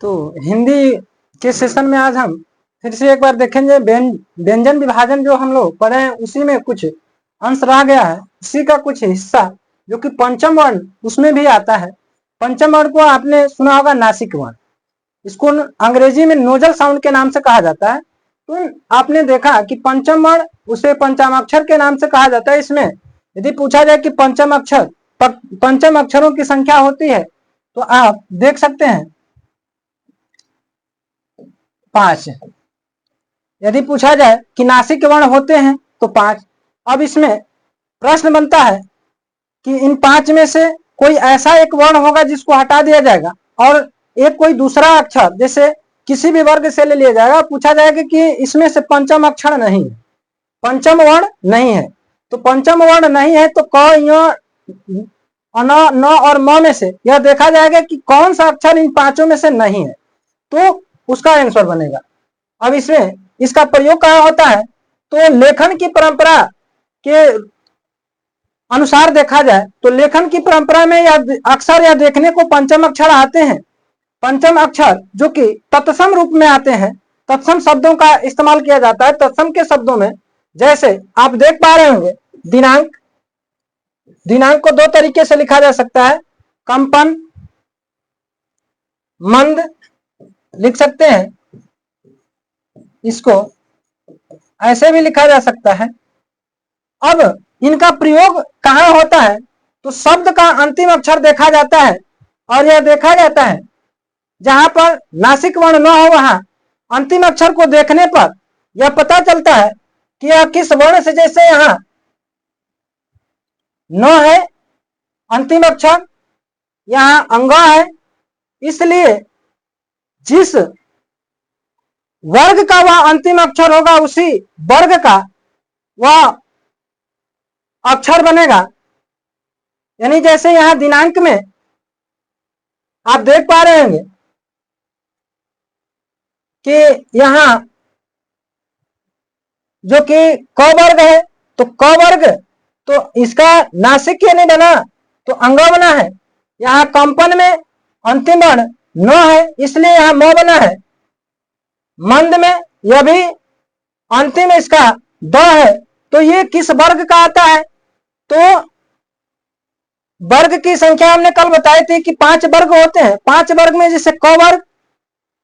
तो हिंदी के सेशन में आज हम फिर से एक बार देखेंगे व्यंजन विभाजन जो हम लोग पढ़े हैं उसी में कुछ अंश रह गया है, उसी का कुछ हिस्सा जो कि पंचम वर्ण उसमें भी आता है। पंचम वर्ण को आपने सुना होगा नासिक वर्ण, इसको अंग्रेजी में नोजल साउंड के नाम से कहा जाता है। तो आपने देखा कि पंचम वर्ण उसे पंचमाक्षर के नाम से कहा जाता है। इसमें यदि पूछा जाए कि पंचम अक्षरों की संख्या होती है तो आप देख सकते हैं 5। यदि पूछा जाए कि नासिक वर्ण होते हैं तो 5। अब इसमें प्रश्न बनता है कि इन 5 में से कोई ऐसा एक वर्ण होगा जिसको हटा दिया जाएगा और एक कोई दूसरा अक्षर जैसे किसी भी वर्ग से ले लिया जाएगा। पूछा जाएगा कि इसमें से पंचम अक्षर नहीं है, पंचम वर्ण नहीं है। तो पंचम वर्ण नहीं है तो क, य, न और म में से यह देखा जाएगा कि कौन सा अक्षर इन 5 में से नहीं है, तो उसका आंसर बनेगा। अब इसमें इसका प्रयोग कहाँ होता है, तो लेखन की परंपरा के अनुसार देखा जाए तो लेखन की परंपरा में अक्सर यह देखने को पंचम अक्षर आते हैं। पंचम अक्षर जो कि तत्सम रूप में आते हैं, तत्सम शब्दों का इस्तेमाल किया जाता है। तत्सम के शब्दों में जैसे आप देख पा रहे होंगे दिनांक, दिनांक को 2 तरीके से लिखा जा सकता है, कंपन, मंद लिख सकते हैं, इसको ऐसे भी लिखा जा सकता है। अब इनका प्रयोग कहाँ होता है, तो शब्द का अंतिम अक्षर देखा जाता है और यह देखा जाता है जहां पर नासिक वर्ण न हो वहां अंतिम अक्षर को देखने पर यह पता चलता है कि यह किस वर्ण से, जैसे यहां न है अंतिम अक्षर, यहां अंगा है, इसलिए जिस वर्ग का वह अंतिम अक्षर होगा उसी वर्ग का वह अक्षर बनेगा। यानी जैसे यहां दिनांक में आप देख पा रहे होंगे कि यहां जो कि क वर्ग है तो क वर्ग तो इसका नासिक क्यों नहीं बना, तो अंगा बना है। यहाँ कंपन में अंतिम वर्ण न है इसलिए यहाँ म बना है। मंद में यह भी अंतिम इसका द है, तो ये किस वर्ग का आता है, तो वर्ग की संख्या हमने कल बताई थी कि 5 वर्ग होते हैं। 5 वर्ग में जैसे क वर्ग,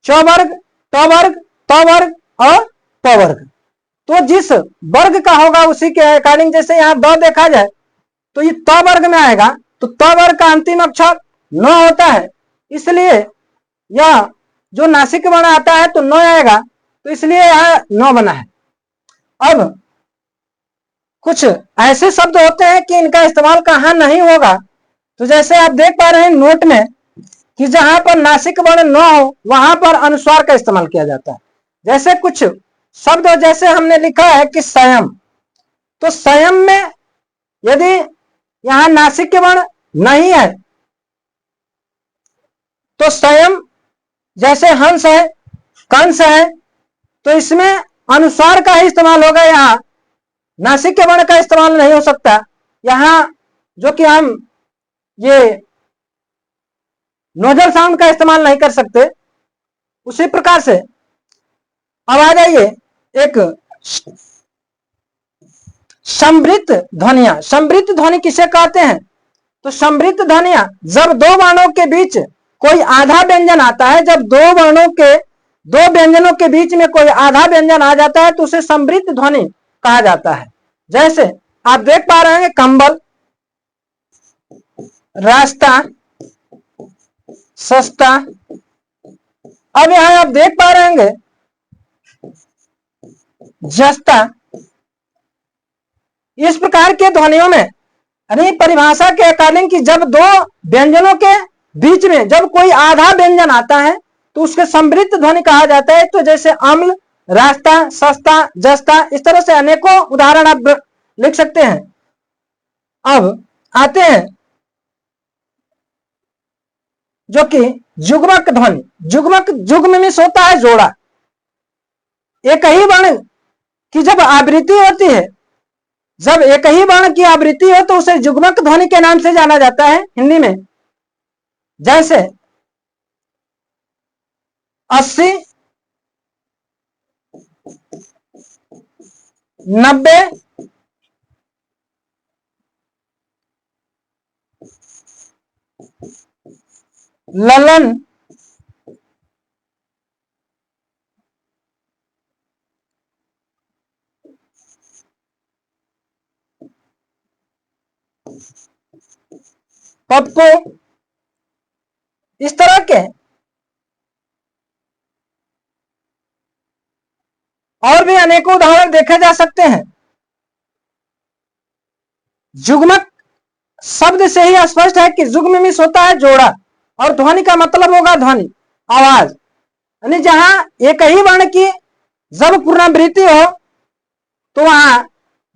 च वर्ग, ट वर्ग, त वर्ग और प वर्ग, तो जिस वर्ग का होगा उसी के अकॉर्डिंग, जैसे यहाँ द देखा जाए तो ये त वर्ग में आएगा, तो त वर्ग का अंतिम अक्षर न होता है, इसलिए यह जो नासिक वर्ण आता है तो न आएगा, तो इसलिए यह न बना है। अब कुछ ऐसे शब्द होते हैं कि इनका इस्तेमाल कहाँ नहीं होगा, तो जैसे आप देख पा रहे हैं नोट में कि जहां पर नासिक वर्ण न हो वहां पर अनुस्वार का इस्तेमाल किया जाता है। जैसे कुछ शब्द जैसे हमने लिखा है कि संयम, तो संयम में यदि यहां नासिक वर्ण नहीं है तो संयम जैसे हंस है, कंस है, तो इसमें अनुस्वार का ही इस्तेमाल होगा, यहाँ नासिक के वर्ण का इस्तेमाल नहीं हो सकता। यहाँ जो कि हम ये नोजल साउंड का इस्तेमाल नहीं कर सकते। उसी प्रकार से अब आ जाइए एक समृद्ध ध्वनिया। समृद्ध ध्वनि किसे कहते हैं, तो समृद्ध ध्वनिया जब 2 वर्णों के बीच कोई आधा व्यंजन आता है, जब 2 व्यंजनों के बीच में कोई आधा व्यंजन आ जाता है तो उसे समृद्ध ध्वनि कहा जाता है। जैसे आप देख पा रहे हैं कंबल, रास्ता, सस्ता। अब यहां आप देख पा रहे होंगे जस्ता। इस प्रकार के ध्वनियों में यानी परिभाषा के अकॉर्डिंग कि जब 2 व्यंजनों के बीच में जब कोई आधा व्यंजन आता है तो उसके समृद्ध ध्वनि कहा जाता है। तो जैसे अम्ल, रास्ता, सस्ता, जस्ता, इस तरह से अनेकों उदाहरण आप लिख सकते हैं। अब आते हैं जो कि जुग्मक ध्वनि। जुग्मक, जुग्म में होता है जोड़ा। एक ही वर्ण की जब आवृत्ति होती है, जब एक ही वर्ण की आवृत्ति हो तो उसे जुग्मक ध्वनि के नाम से जाना जाता है हिंदी में। जैसे 80, 90, ललन, पप्पू, इस तरह के और भी अनेकों उदाहरण देखे जा सकते हैं। जुग्मक शब्द से ही स्पष्ट है कि जुग्म मिस होता है जोड़ा, और ध्वनि का मतलब होगा ध्वनि, आवाज, यानी जहां एक ही वर्ण की जब पुनरावृत्ति हो तो वहां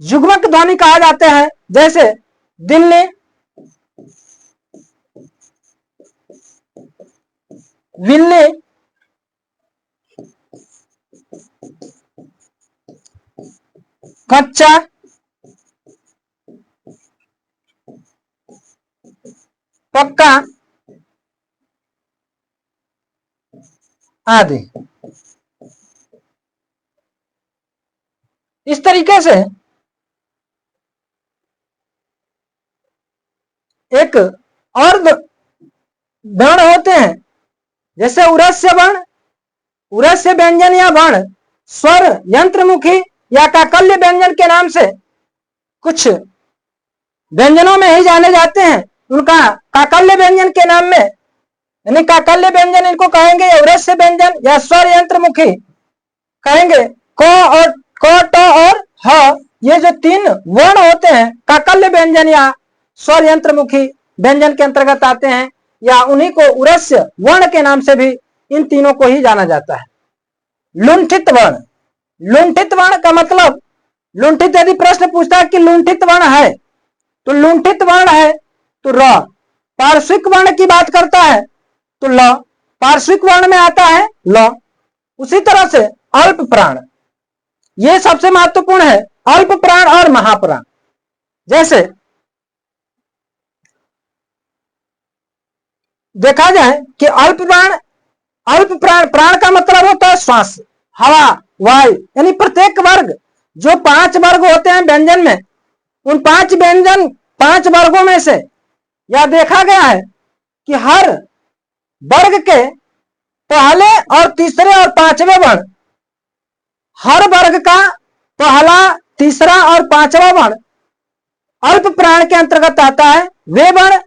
जुग्मक ध्वनि कहा जाते हैं। जैसे दिल्ली, विल्ली, कच्चा, पक्का आदि। इस तरीके से एक और वर्ण होते हैं, जैसे उरस्य वर्ण, उरस्य व्यंजन या वर्ण स्वर यंत्रमुखी या काकल्य व्यंजन के नाम से कुछ व्यंजनों में ही जाने जाते हैं। उनका काकल्य व्यंजन के नाम में, यानी काकल्य व्यंजन इनको कहेंगे, उरस्य व्यंजन या स्वर यंत्रमुखी कहेंगे। क और क, ट और ह, ये जो तीन वर्ण होते हैं काकल्य व्यंजन या स्वर यंत्रमुखी व्यंजन के अंतर्गत आते हैं, या उन्हीं को उरस्य वर्ण के नाम से भी इन तीनों को ही जाना जाता है। लुंठित वर्ण, लुंठित वर्ण का मतलब, लुंठित यदि प्रश्न पूछता है कि लुंठित वर्ण है, तो लुंठित वर्ण है तो र। पार्श्विक वर्ण की बात करता है तो ल, पार्श्विक वर्ण में आता है ल। उसी तरह से अल्प प्राण, ये सबसे महत्वपूर्ण है, अल्प प्राण और महाप्राण। जैसे देखा जाए कि अल्प प्राण, अल्प प्राण, प्राण का मतलब होता है श्वास, हवा, वायु, यानी प्रत्येक वर्ग, जो 5 वर्ग होते हैं व्यंजन में, उन 5 व्यंजन 5 वर्गों में से यह देखा गया है कि हर वर्ग के पहले और तीसरे और पांचवें वर्ण, हर वर्ग का पहला, तीसरा और पांचवा वर्ण अल्प प्राण के अंतर्गत आता है। वे वर्ण,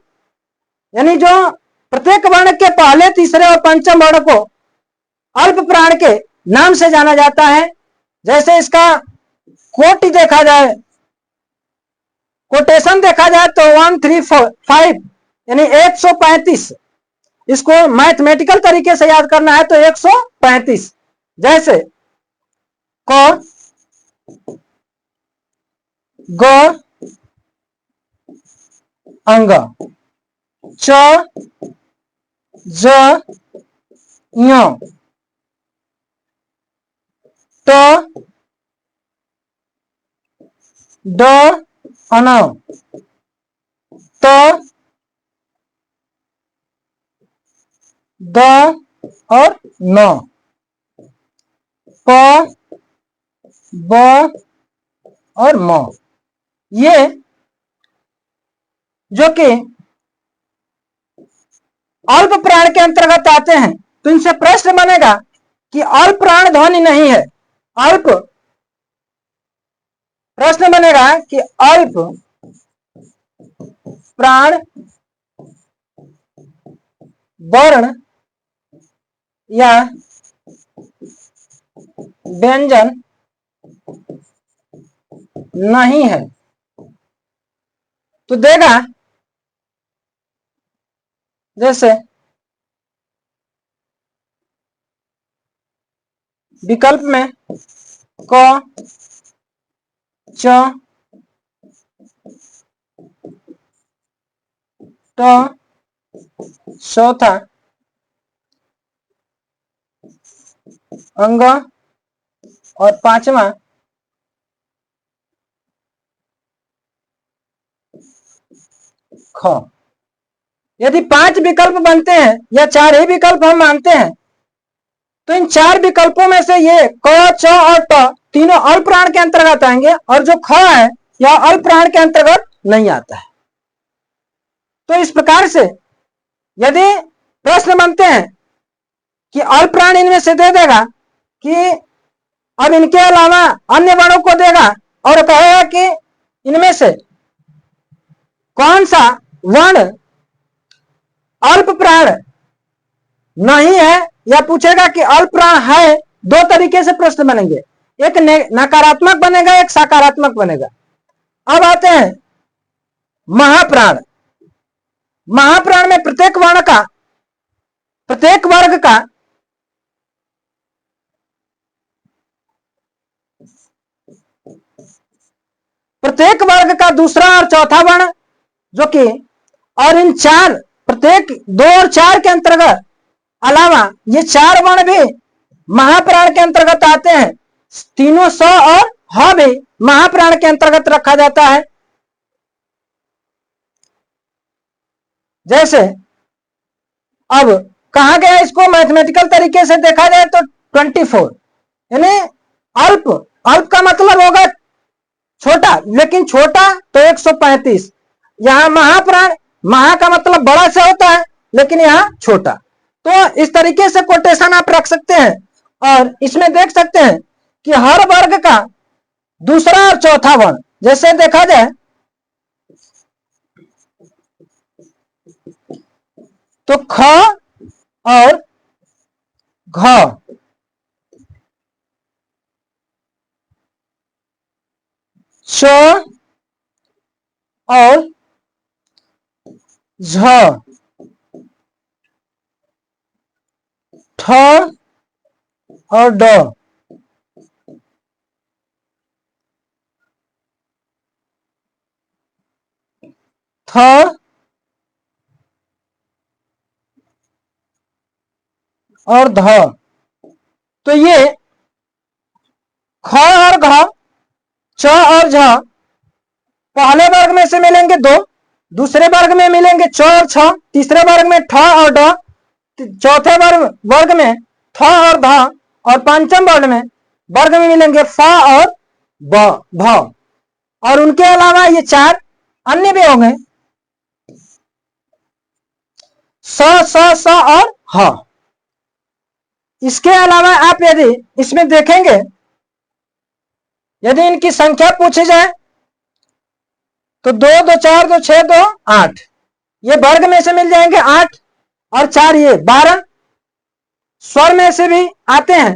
यानी जो प्रत्येक वर्ण के पहले, तीसरे और पंचम वर्ण को अल्प प्राण के नाम से जाना जाता है। जैसे इसका कोटि देखा जाए, कोटेशन देखा जाए तो 135, यानी 135, इसको मैथमेटिकल तरीके से याद करना है तो 135। जैसे क, ग, अंग, च, ज, ञ, ट, ड, अन, त, द और न, प, ब और म। ये जो कि अल्प प्राण के अंतर्गत आते हैं, तो इनसे प्रश्न बनेगा कि अल्प प्राण ध्वनि नहीं है। अल्प प्रश्न बनेगा कि अल्प प्राण वर्ण या व्यंजन नहीं है, तो देगा जैसे विकल्प में क, च, ट, चौथा अंग और पांचवा ख। यदि 5 विकल्प बनते हैं या 4 ही विकल्प हम मानते हैं तो इन चार विकल्पों में से ये क, च और ट तीनों अल्प प्राण के अंतर्गत आएंगे, और जो ख है यह अल्प प्राण के अंतर्गत नहीं आता है। तो इस प्रकार से यदि प्रश्न बनते हैं कि अल्प प्राण इनमें से दे देगा कि अब इनके अलावा अन्य वर्णों को देगा और कहेगा कि इनमें से कौन सा वर्ण अल्प प्राण नहीं है, या पूछेगा कि अल्प प्राण है, दो तरीके से प्रश्न बनेंगे, एक नकारात्मक बनेगा, एक सकारात्मक बनेगा। अब आते हैं महाप्राण। महाप्राण में प्रत्येक वर्ण का, प्रत्येक वर्ग का प्रत्येक वर्ग का दूसरा और चौथा वर्ण जो कि, और इन चार प्रत्येक 2 और 4 के अंतर्गत अलावा ये 4 वर्ण भी महाप्राण के अंतर्गत आते हैं। तीनों स और ह भी महाप्राण के अंतर्गत रखा जाता है। जैसे अब कहा गया, इसको मैथमेटिकल तरीके से देखा जाए तो 24, यानी अल्प, अल्प का मतलब होगा छोटा, लेकिन छोटा तो 135। यहां महाप्राण, महा का मतलब बड़ा से होता है, लेकिन यहां छोटा। तो इस तरीके से कोटेशन आप रख सकते हैं, और इसमें देख सकते हैं कि हर वर्ग का दूसरा और चौथा वर्ण, जैसे देखा जाए तो ख और घ, च और झ, ठ और ड, थ और ध। तो ये ख और घ, च और झ पहले वर्ग में से मिलेंगे 2, दूसरे वर्ग में मिलेंगे च और छ, तीसरे वर्ग में ठ और ड, चौथे वर्ग में थ और ध, और पंचम वर्ग में मिलेंगे फ और भ। और उनके अलावा ये 4 अन्य भी होंगे, स और ह। इसके अलावा आप यदि इसमें देखेंगे, यदि इनकी संख्या पूछी जाए तो 2 2 4 2 6 2 8, ये वर्ग में से मिल जाएंगे 8 और 4 ये 12। स्वर में से भी आते हैं